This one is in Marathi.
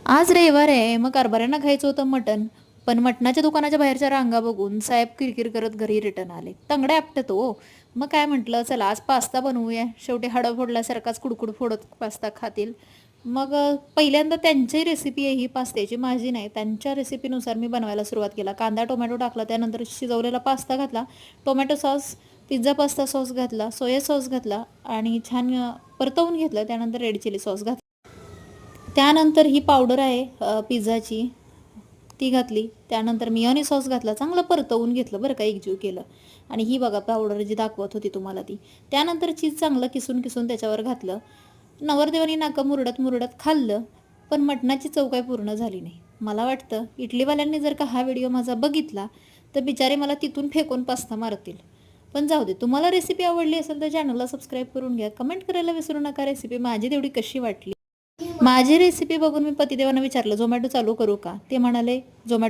आज रविवार आहे, मग कारभाऱ्यांना खायचं होतं मटण. पण मटणाच्या दुकानाच्या बाहेरच्या रांगा बघून साहेब किरकिर करत घरी रिटर्न आले. तंगडे आपटत हो. मग काय म्हटलं, चला आज पास्ता बनवूया. शेवटी हाडं फोडल्यासारखाच कुडकुड फोडत पास्ता खातील. मग पहिल्यांदा त्यांची रेसिपी आहे ही पास्त्याची, माझी नाही. त्यांच्या रेसिपीनुसार मी बनवायला सुरुवात केला. कांदा टोमॅटो टाकला, त्यानंतर शिजवलेला पास्ता घातला, tomato sauce, pizza pasta sauce घातला, सोया सॉस घातला आणि छान परतवून घेतलं. त्यानंतर रेड चिली सॉस घातला. त्यानंतर ही पावडर आहे पिझ्झाची, ती घातली. त्यानंतर मियोनी सॉस घातला, चांगलं परतवून घेतलं बरं का, एकजीव केलं. आणि ही बघा पावडर जी दाखवत होती तुम्हाला ती. त्यानंतर चीज चांगलं किसून किसून त्याच्यावर घातलं. नवरदेवानी नाका मुरडत मुरडत खाल्लं. पण मटणाची चव काय पूर्ण झाली नाही. मला वाटतं इडलीवाल्यांनी जर का हा व्हिडिओ माझा बघितला तर बिचारे मला तिथून फेकून पास्ता मारतील. पण जाऊ दे, तुम्हाला रेसिपी आवडली असेल तर चॅनलला सबस्क्राईब करून घ्या. कमेंट करायला विसरू नका रेसिपी माझी तेवढी कशी वाटली. माझी रेसिपी बघून मी पतिदेवांना विचारलं, झोमॅटो चालू करू का? ते म्हणाले, झोमॅटो